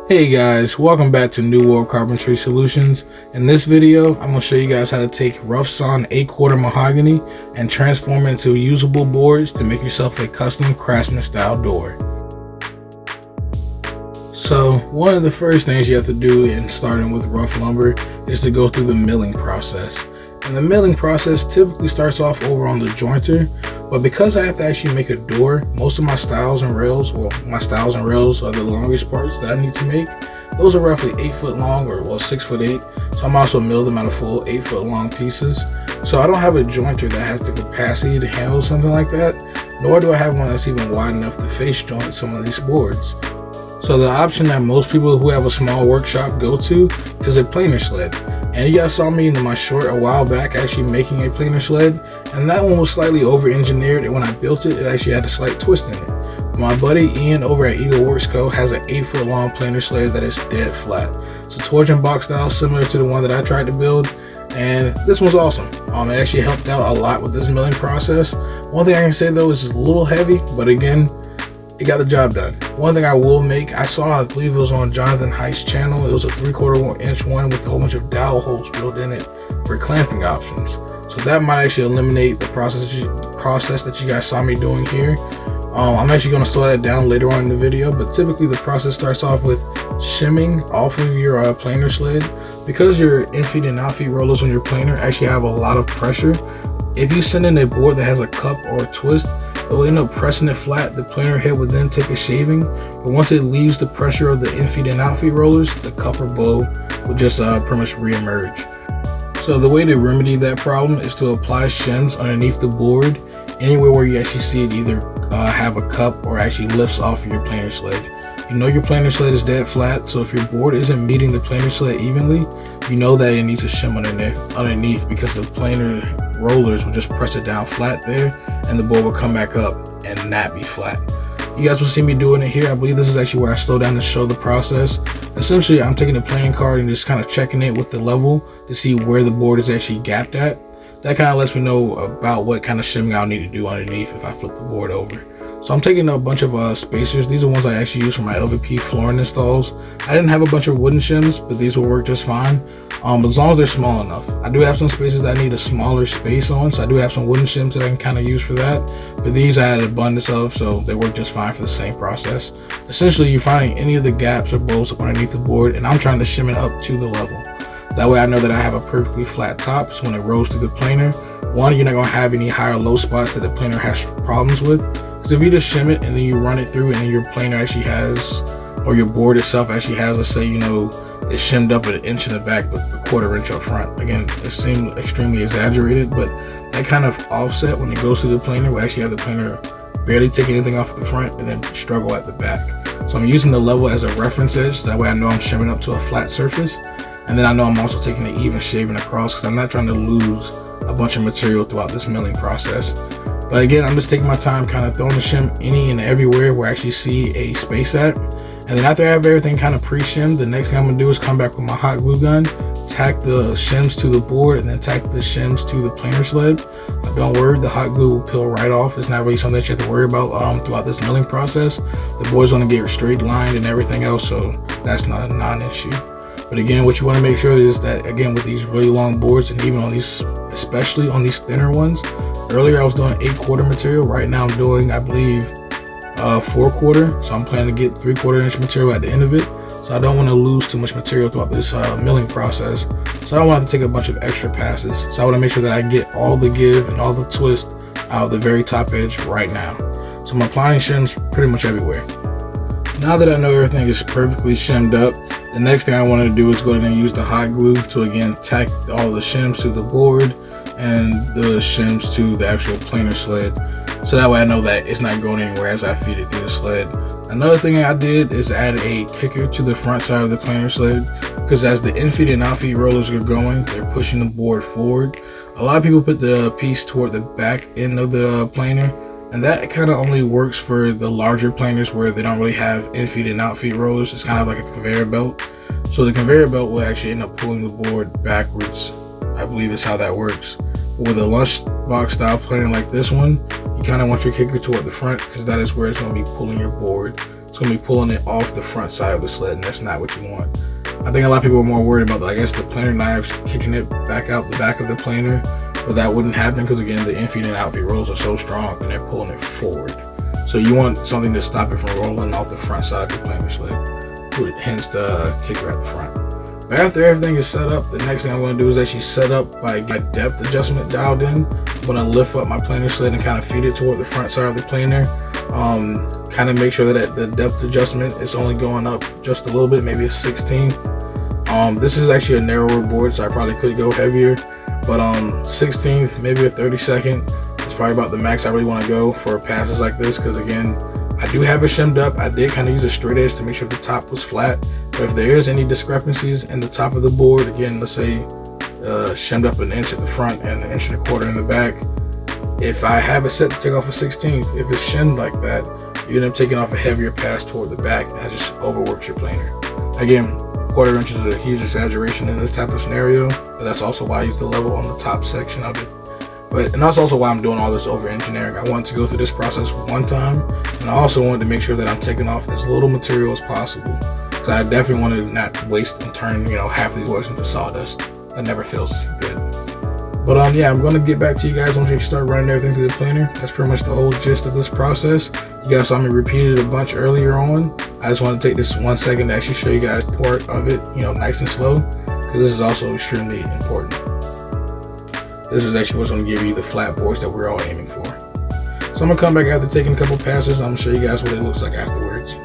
Hey guys, welcome back to New World Carpentry Solutions. In this video, I'm going to show you guys how to take rough-sawn 8/4 mahogany and transform it into usable boards to make yourself a custom craftsman style door. So one of the first things you have to do in starting with rough lumber is to go through the milling process. And the milling process typically starts off over on the jointer, but because I have to actually make a door, most of my stiles and rails, are the longest parts that I need to make. Those are roughly 8 foot long, or 6 foot 8. So I'm also mill them out of full 8 foot long pieces. So I don't have a jointer that has the capacity to handle something like that, nor do I have one that's even wide enough to face joint some of these boards. So the option that most people who have a small workshop go to is a planer sled. And you guys saw me in my short a while back actually making a planer sled, and that one was slightly over engineered, and when I built it, it actually had a slight twist in it. My buddy Ian over at Eagle Works Co has an 8 foot long planer sled that is dead flat. It's a torch and box style similar to the one that I tried to build, and this one's awesome. It actually helped out a lot with this milling process. One thing I can say though is it's a little heavy, but again, it got the job done. One thing I will make, I believe it was on Jonathan Heist's channel, it was a 3/4 inch one with a whole bunch of dowel holes drilled in it for clamping options. So that might actually eliminate the process that you guys saw me doing here. I'm actually going to slow that down later on in the video, but typically the process starts off with shimming off of your planer sled. Because your in-feed and out-feed rollers on your planer actually have a lot of pressure, if you send in a board that has a cup or a twist, it will end up pressing it flat. The planer head would then take a shaving, but once it leaves the pressure of the in-feed and out-feed rollers, the cup or bow will just pretty much re-emerge. So the way to remedy that problem is to apply shims underneath the board, anywhere where you actually see it either have a cup or actually lifts off of your planer sled. You know your planer sled is dead flat, so if your board isn't meeting the planer sled evenly, you know that it needs a shim underneath because the planer rollers will just press it down flat there, and the board will come back up and not be flat. You guys will see me doing it here. I believe this is actually where I slow down to show the process. Essentially, I'm taking the playing card and just kind of checking it with the level to see where the board is actually gapped at. That kind of lets me know about what kind of shimming I'll need to do underneath if I flip the board over. So I'm taking a bunch of spacers. These are ones I actually use for my LVP flooring installs. I didn't have a bunch of wooden shims, but these will work just fine. But as long as they're small enough. I do have some spaces that I need a smaller space on, so I do have some wooden shims that I can kind of use for that. But these I had an abundance of, so they work just fine for the same process. Essentially, you're finding any of the gaps or bows up underneath the board, and I'm trying to shim it up to the level. That way I know that I have a perfectly flat top, so when it rolls through the planer, one, you're not going to have any high or low spots that the planer has problems with. Because if you just shim it and then you run it through and your planer actually has, or your board itself actually has, let's say, it's shimmed up at 1 inch in the back but a 1/4 inch up front. Again, it seems extremely exaggerated, but that kind of offset when it goes through the planer will actually have the planer barely take anything off the front and then struggle at the back. So I'm using the level as a reference edge, so that way I know I'm shimming up to a flat surface. And then I know I'm also taking an even shaving across because I'm not trying to lose a bunch of material throughout this milling process. But again, I'm just taking my time kind of throwing the shim any and everywhere where I actually see a space at. And then after I have everything kind of pre-shimmed, the next thing I'm going to do is come back with my hot glue gun, tack the shims to the board, and then tack the shims to the planer sled. But don't worry, the hot glue will peel right off. It's not really something that you have to worry about throughout this milling process. The board's going to get straight lined and everything else, so that's not a non-issue. But again, what you want to make sure is that, again, with these really long boards, and even on these, especially on these thinner ones, earlier I was doing 8/4 material. Right now I'm doing, I believe, 4/4. So I'm planning to get 3/4 inch material at the end of it. So I don't want to lose too much material throughout this milling process. So I don't want to take a bunch of extra passes. So I want to make sure that I get all the give and all the twist out of the very top edge right now. So I'm applying shims pretty much everywhere. Now that I know everything is perfectly shimmed up, the next thing I want to do is go ahead and use the hot glue to again tack all the shims to the board and the shims to the actual planer sled. So that way I know that it's not going anywhere as I feed it through the sled. Another thing I did is add a kicker to the front side of the planer sled, because as the in-feed and out-feed rollers are going, they're pushing the board forward. A lot of people put the piece toward the back end of the planer, and that kind of only works for the larger planers where they don't really have in-feed and out-feed rollers. It's kind of like a conveyor belt. So the conveyor belt will actually end up pulling the board backwards. I believe is how that works. But with a lunchbox style planer like this one, you kind of want your kicker toward the front because that is where it's going to be pulling your board. it's going to be pulling it off the front side of the sled, and that's not what you want. I think a lot of people are more worried about, I guess, the planer knives kicking it back out the back of the planer, but that wouldn't happen because, again, the in-feed and out-feed rolls are so strong and they're pulling it forward. So you want something to stop it from rolling off the front side of your planer sled, hence the kicker at the front. But after everything is set up, the next thing I'm going to do is actually set up by get depth adjustment dialed in. I'm going to lift up my planer sled and kind of feed it toward the front side of the planer. Kind of make sure that the depth adjustment is only going up just a little bit, maybe a 16th. This is actually a narrower board, so I probably could go heavier, but 16th, maybe a 32nd is probably about the max I really want to go for passes like this, because again, I do have it shimmed up. I did kind of use a straight edge to make sure the top was flat, but if there is any discrepancies in the top of the board, again, let's say shimmed up an inch at the front and an inch and a quarter in the back, if I have it set to take off a 16th, if it's shimmed like that, you end up taking off a heavier pass toward the back, and it just overworks your planer. Again, quarter inch is a huge exaggeration in this type of scenario, but that's also why I use the level on the top section of it. And that's also why I'm doing all this over engineering. I wanted to go through this process one time, and I also wanted to make sure that I'm taking off as little material as possible, because I definitely wanted to not waste and turn half these boards into sawdust. That never feels good. But yeah, I'm going to get back to you guys once you start running everything through the planer. That's pretty much the whole gist of this process. You guys saw me repeat it a bunch earlier on. I just want to take this 1 second to actually show you guys part of it, nice and slow, because this is also extremely important. This is actually what's going to give you the flat boards that we're all aiming for. So I'm going to come back after taking a couple passes. I'm going to show you guys what it looks like afterwards.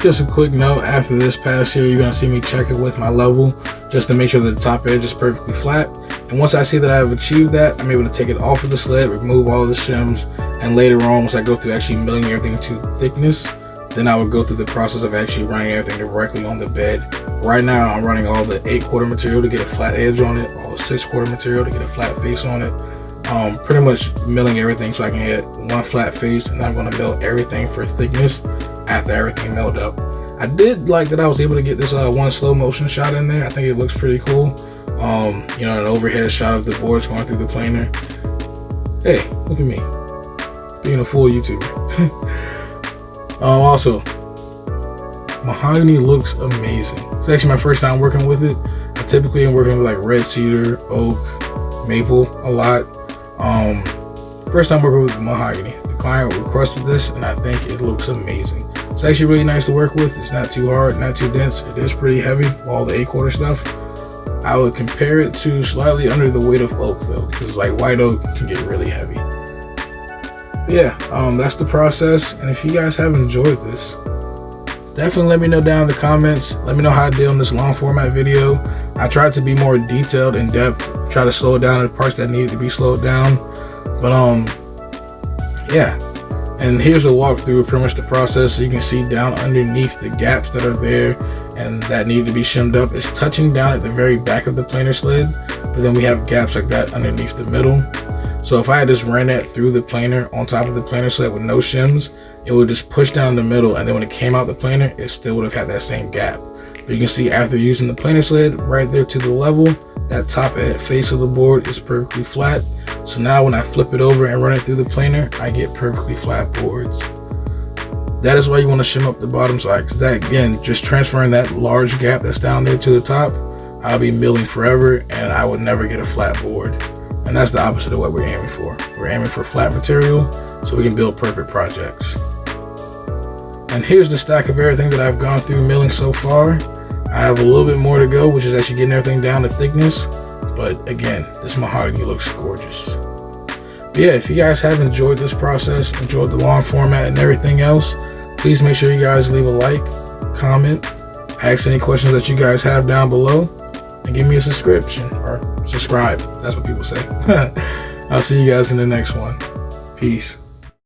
Just a quick note, after this pass here, you're going to see me check it with my level just to make sure that the top edge is perfectly flat. And once I see that I've achieved that, I'm able to take it off of the sled, remove all the shims, and later on, once I go through actually milling everything to thickness, then I would go through the process of actually running everything directly on the bed. Right now, I'm running all the 8/4 material to get a flat edge on it, all the 6/4 material to get a flat face on it. Pretty much milling everything so I can get one flat face, and then I'm going to mill everything for thickness after everything milled up. I did like that I was able to get this one slow motion shot in there. I think it looks pretty cool. An overhead shot of the boards going through the planer. Hey, look at me being a full YouTuber. Also, Mahogany looks amazing. It's actually my first time working with it. I typically am working with like red cedar, oak, maple a lot. First time working with Mahogany. The client requested this, and I think it looks amazing. It's actually really nice to work with. It's not too hard, not too dense. It is pretty heavy, all the 8/4 stuff. I would compare it to slightly under the weight of oak though, because like white oak can get really heavy. But yeah, that's the process. And if you guys have enjoyed this, definitely let me know down in the comments. Let me know how I did on this long format video. I tried to be more detailed, in depth, try to slow it down in the parts that needed to be slowed down. But yeah. And here's a walkthrough of pretty much the process, so you can see down underneath the gaps that are there and that need to be shimmed up. It's touching down at the very back of the planer sled, but then we have gaps like that underneath the middle. So if I had just ran that through the planer on top of the planer sled with no shims, it would just push down the middle, and then when it came out the planer, it still would have had that same gap. But you can see after using the planer sled right there to the level, that top face of the board is perfectly flat. So now when I flip it over and run it through the planer, I get perfectly flat boards. That is why you want to shim up the bottom side, because that, again, just transferring that large gap that's down there to the top, I'll be milling forever and I would never get a flat board. And that's the opposite of what we're aiming for. We're aiming for flat material so we can build perfect projects. And here's the stack of everything that I've gone through milling so far. I have a little bit more to go, which is actually getting everything down to thickness. But again, this Mahogany looks gorgeous. But yeah, if you guys have enjoyed this process, enjoyed the long format and everything else, please make sure you guys leave a like, comment, ask any questions that you guys have down below, and give me a subscription, or subscribe. That's what people say. I'll see you guys in the next one. Peace.